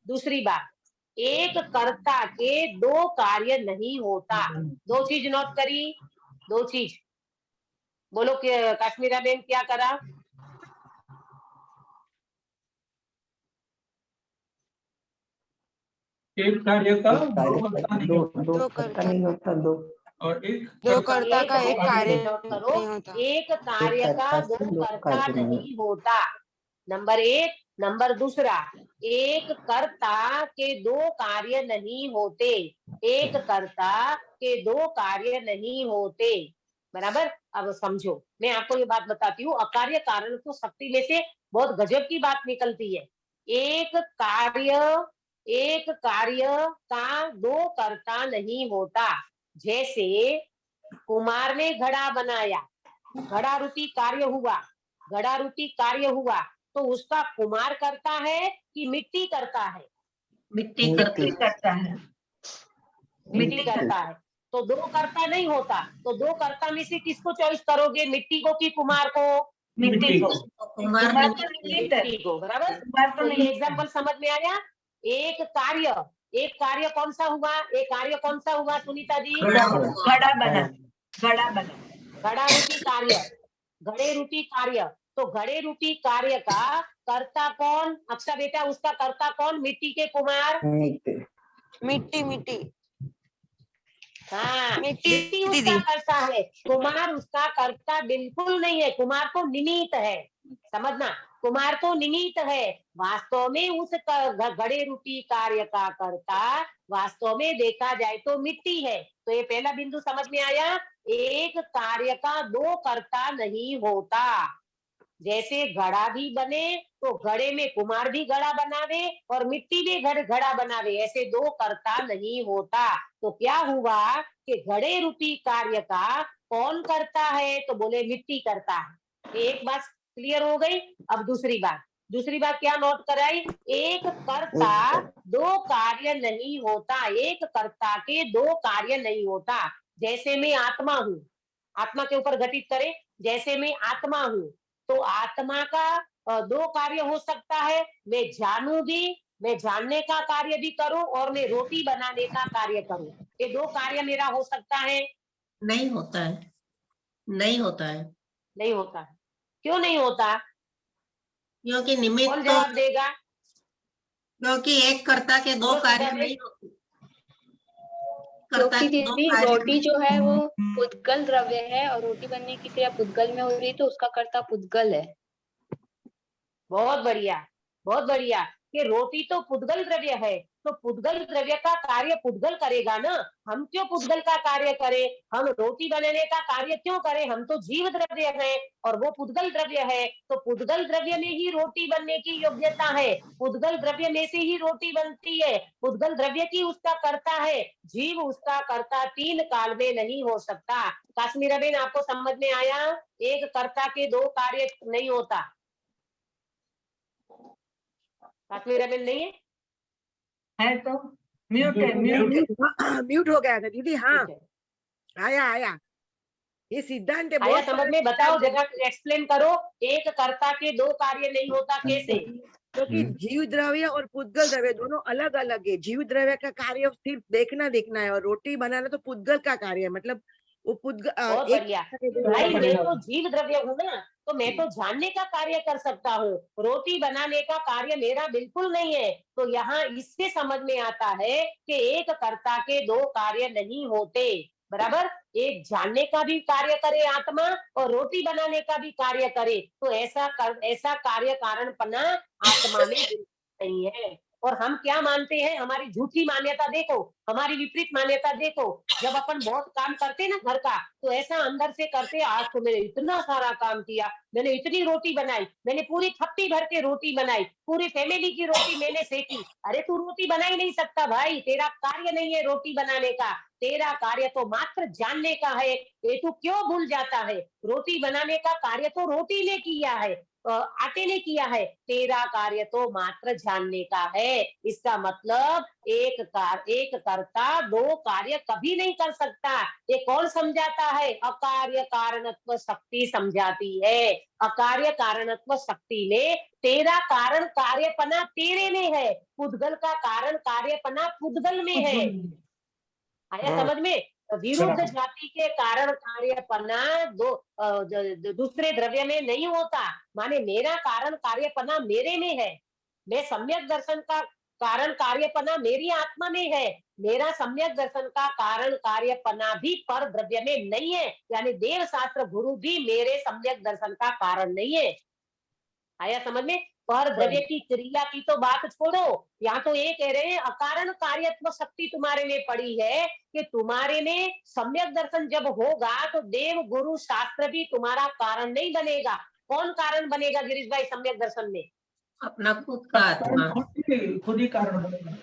दूसरी बात, एक कर्ता के दो कार्य नहीं होता। दो चीज नोट करी, दो चीज। बोलो कि काश्मीरा बेन क्या करा? एक कार्य का दो कर्ता नहीं होता दो कर्ता नहीं होता। और एक दो कर्ता का एक बहुत कार्य अच्छे नोट करो। नहीं होता। एक कार्य का दो कर्ता नहीं होता, नंबर एक। नंबर दूसरा, एक कर्ता के दो कार्य नहीं होते। एक कर्ता के दो कार्य नहीं होते। बराबर? अब समझो, मैं आपको ये बात बताती हूँ। अकार्य कारण तो शक्ति में से बहुत गजब की बात निकलती है। एक कार्य का दो कर्ता नहीं होता। जैसे कुमार ने घड़ा बनाया, घड़ा रूपी कार्य हुआ, घड़ा रूपी कार्य हुआ, तो उसका कुमार करता है कि मिट्टी करता है? मिट्टी करती करता है। मिट्टी करता है। तो दो कर्ता नहीं होता। तो दो कर्ता में से किसको चॉइस करोगे, मिट्टी को कि कुमार को? मिट्टी को। कुमार कुमार निमित्त तो है। निमित्त है। मिट्टी को, बराबर? कुमार तो तो ये निमित्त है। एग्जाम्पल समझ में आया। एक कार्य कौन सा हुआ? एक कार्य कौन सा हुआ सुनीता जी? घड़ा बना, घड़ा बना। घड़ा रूपी कार्य, घड़े रूपी कार्य। तो घड़े रूपी कार्य का कर्ता कौन? अक्षा बेटा, उसका कर्ता कौन? मिट्टी के कुमार? मिट्टी मिट्टी हाँ, मिट्टी मिट्टी उसका दीदी। कर्ता है, कुमार उसका कर्ता बिल्कुल नहीं है। कुमार तो निमित्त है, समझना। कुमार तो निमित्त है। वास्तव में उस घड़े रूपी कार्य का कर्ता वास्तव में देखा जाए तो मिट्टी है। तो ये पहला बिंदु समझ में आया। एक कार्य का दो कर्ता नहीं होता। जैसे घड़ा भी बने तो घड़े में कुमार भी घड़ा बनावे और मिट्टी भी घड़ा बनावे, ऐसे दो कर्ता नहीं होता। तो क्या हुआ कि घड़े रूपी कार्य का कौन करता है? तो बोले मिट्टी करता है। एक बात क्लियर हो गई। अब दूसरी बात क्या नोट कराई? एक कर्ता दो कार्य नहीं होता। एक कर्ता के दो कार्य नहीं होता। जैसे मैं आत्मा हूँ, आत्मा के ऊपर घटित करें, जैसे मैं आत्मा हूँ, तो आत्मा का दो कार्य हो सकता है। मैं जानू भी, मैं जानने का कार्य भी करूं और मैं रोटी बनाने का कार्य करूं। ये दो कार्य मेरा हो सकता है? नहीं होता है, नहीं होता है। नहीं होता है। क्यों नहीं होता? क्योंकि कौन निमित्त तो, जवाब देगा? क्योंकि एक कर्ता के दो बोलो कार्य सीधा नहीं होते। कर्ता क्योंकि के दो दीदी कार्य रोटी जो है वो पुद्गल द्रव्य है और रोटी बनने की क्रिया पुद्गल में हो रही है तो उसका कर्ता पुद्गल है। बहुत बढ़िया, बहुत बढ़िया। कि रोटी तो पुद्गल द्रव्य है, तो पुद्गल द्रव्य का कार्य पुद्गल करेगा ना। हम क्यों पुद्गल का कार्य करें? हम रोटी बनाने का कार्य क्यों करें? हम तो जीव द्रव्य है और वो पुद्गल द्रव्य है। तो पुद्गल द्रव्य में ही रोटी बनने की योग्यता है। पुद्गल द्रव्य में से ही रोटी बनती है। पुद्गल द्रव्य की उसका कर्ता है, जीव उसका कर्ता तीन काल में नहीं हो सकता। काश्मीरा बेन, आपको समझ में आया? एक कर्ता के दो कार्य नहीं होता। काश्मीरा बेन नहीं है तो म्यूट है, म्यूट हो गया था दीदी। हाँ, है? आया। ये सिद्धांत है, आया बहुत समझ बड़ा में? बताओ सिद्धांत है। जरा, एक्सप्लेन करो। एक कर्ता के दो कार्य नहीं होता, कैसे? क्योंकि जीव द्रव्य और पुद्गल द्रव्य दोनों अलग अलग है। जीव द्रव्य का कार्य सिर्फ देखना है और रोटी बनाना तो पुद्गल का कार्य है। मतलब वो बहुत एक बढ़िया। भाई मैं तो जीव द्रव्य हूँ ना, तो मैं तो जानने का कार्य कर सकता हूँ। रोटी बनाने का कार्य मेरा बिल्कुल नहीं है। तो यहाँ इससे समझ में आता है कि एक कर्ता के दो कार्य नहीं होते। बराबर? एक जानने का भी कार्य करे आत्मा और रोटी बनाने का भी कार्य करे, तो ऐसा कार्य कारणपना आत्मा में बिल्कुल नहीं है। और हम क्या मानते हैं? हमारी झूठी मान्यता देखो, हमारी विपरीत मान्यता देखो। जब अपन बहुत काम करते ना घर का, तो ऐसा अंदर से करते, आज तो मैंने इतना सारा काम किया, मैंने इतनी रोटी बनाई, मैंने पूरी थप्पी भर के रोटी बनाई, पूरी फैमिली की रोटी मैंने सेकी। अरे तू रोटी बना ही नहीं सकता भाई, तेरा कार्य नहीं है रोटी बनाने का। तेरा कार्य तो मात्र जानने का है, ये तू क्यों भूल जाता है? रोटी बनाने का कार्य तो रोटी ने किया है, आटे ने किया है, तेरा कार्य तो मात्र जानने का है। इसका मतलब एक कर्ता दो कार्य कभी नहीं कर सकता। ये कौन समझाता है? अकार्य कारणत्व शक्ति समझाती है। अकार्य कारणत्व शक्ति में तेरा कारण कार्यपना तेरे में है, पुद्गल का कारण कार्यपना पुद्गल में है। आया समझ में? विरुद्ध जाति के कारण कार्यपना दूसरे द्रव्य में नहीं होता। माने मेरा कारण कार्यपना मेरे में है, मैं सम्यक दर्शन का कारण कार्यपना मेरी आत्मा में है, मेरा सम्यक दर्शन का कारण कार्यपना भी पर द्रव्य में नहीं है। यानी देव शास्त्र गुरु भी मेरे सम्यक दर्शन का कारण नहीं है। आया समझ में? पर द्रव्य की क्रिया की तो बात छोड़ो, यहाँ तो ये कह रहे हैं अकारण कार्यत्व शक्ति तुम्हारे में पड़ी है कि तुम्हारे में सम्यक दर्शन जब होगा तो देव गुरु शास्त्र भी तुम्हारा कारण नहीं बनेगा। कौन कारण बनेगा गिरीश भाई सम्यक दर्शन में? अपना खुद का आत्मा। खुद ही कारण बनेगा।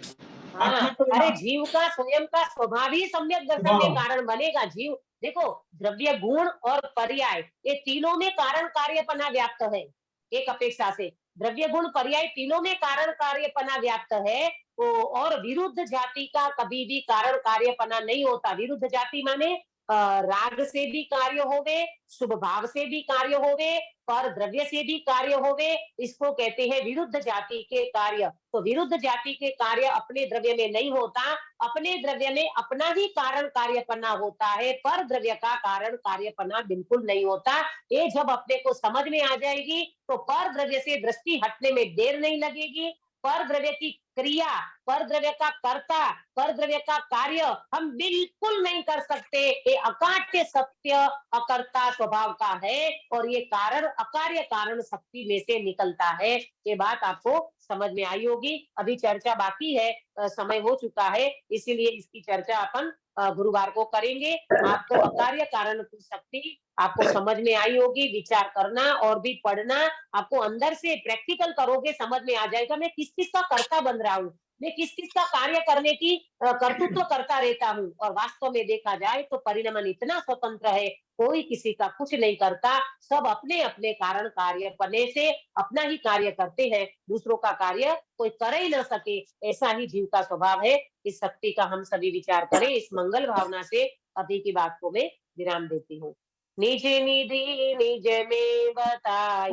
हाँ, अरे जीव का स्वयं का स्वभाव ही सम्यक दर्शन में कारण बनेगा। जीव देखो, द्रव्य गुण और पर्याय ये तीनों में कारण कार्यपना व्याप्त है। एक अपेक्षा से द्रव्य गुण पर्याय तीनों में कारण कार्यपना व्याप्त है। और विरुद्ध जाति का कभी भी कारण कार्यपना नहीं होता। विरुद्ध जाति माने राग से भी कार्य होवे, शुभ भाव से भी कार्य होवे, पर द्रव्य से भी कार्य होवे, इसको कहते हैं विरुद्ध जाति के कार्य। तो विरुद्ध जाति के कार्य अपने द्रव्य में नहीं होता, अपने द्रव्य में अपना ही कारण कार्यपना होता है, पर द्रव्य का कारण कार्यपना बिल्कुल नहीं होता। ये जब अपने को समझ में आ जाएगी तो पर द्रव्य से दृष्टि हटने में देर नहीं लगेगी। पर द्रव्य की क्रिया, पर द्रव्य का कर्ता, पर द्रव्य का कार्य हम बिल्कुल नहीं कर सकते। ये अकाट्य सत्य अकर्ता स्वभाव का है और ये कारण अकार्य कारण शक्ति में से निकलता है। ये बात आपको समझ में आई होगी। अभी चर्चा बाकी है, समय हो चुका है, इसीलिए इसकी चर्चा अपन गुरुवार को करेंगे। आपको अकार्य कारण की शक्ति आपको समझ में आई होगी। विचार करना और भी पढ़ना, आपको अंदर से प्रैक्टिकल करोगे समझ में आ जाएगा मैं किस किस का कर्ता बन रहा हूँ, मैं किस किस का कार्य करने की कर्तृत्व करता रहता हूँ। और वास्तव में देखा जाए तो परिणमन इतना स्वतंत्र है, कोई किसी का कुछ नहीं करता, सब अपने अपने कारण कार्य पने से अपना ही कार्य करते हैं, दूसरों का कार्य कोई कर ही न सके, ऐसा ही जीव का स्वभाव है। इस शक्ति का हम सभी विचार करें। इस मंगल भावना से अभी की बात को मैं विराम देती हूँ। निज निधि निज में बताई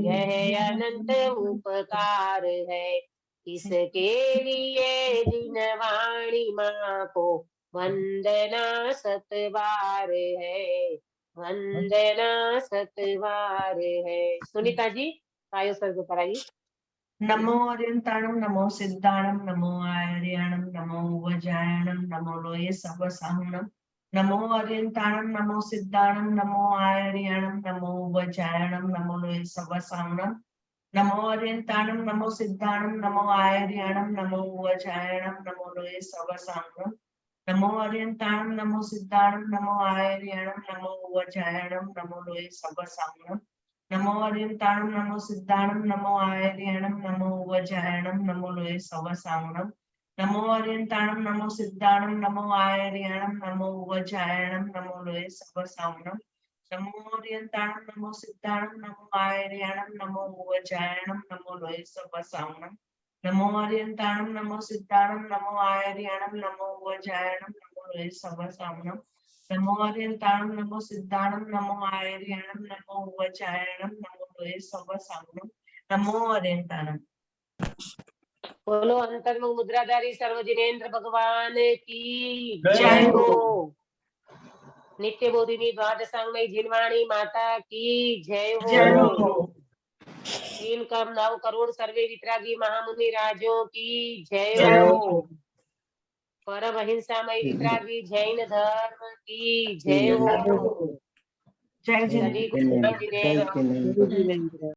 यह अनंत उपकार है, इसके लिए जिन वाणी माँ को वंदना सतबार है, वंदना सतबार है। सुनीता जी आयो सर्व कराइए। नमो अर्यंताणम नमो सिद्धाणम नमो आर्याणम नमो वज्रायणम नमो लोये सर्वसाहुणम। नमो अर्यंताणम नमो सिद्धाणम नमो आर्याणम नमो वज्रायणम नमो लोये सर्वसाहुणम। नमो अर्यंताणम नमो सिद्धाणम नमो आर्याणम नमो वज्रायणम नमो लोये सर्वसाहुणम। नमो अर्यंताणम नमो सिद्धाणम नमो आर्याणम नमो वज्रायणम नमो लोये सर्वसाहुणम। नमो अर्यंताणम नमो सिद्धाणम नमो आर्याणम नमो वज्रायणम नमो लोये सर्वसाहुणम। नमो अर्यंताणम नमो सिद्धाणम नमो आर्याणम नमो वज्रायणम नमो लोये सर्वसाहुणम। नमो अर्यंताणम नमो सिद्धाणम नमो आर्याणम नमो वज्रायणम नमो लोये सर्वसाहुणम। नमो अर्यंताणम नमो सिद्धाणम नमो आर्याणम नमो वज्रायणम नमो लोये सर्वसाहुणम। नमो अर्यंताणम नमो सिद्धाणम नमो आर्याणम नमो वज्रायणम नमो लोये सर्वसाहुणम। नमो अर्यंताणम। बोलो अंतर्मुख मुद्राधारी सर्वजिनेन्द्र भगवान की जय जय हो। हो। नित्य बोधिनी द्वादशांगमयी जिनवाणी माता की जय जय हो। हो। तीन कम 9 करोड़ सर्वे वितरागी महामुनि राजों की जय जय हो। हो। परम अहिंसामय वितरागी जैन धर्म की जय हो। जय सभी जिनेंद्र। को जय जिनेंद्र।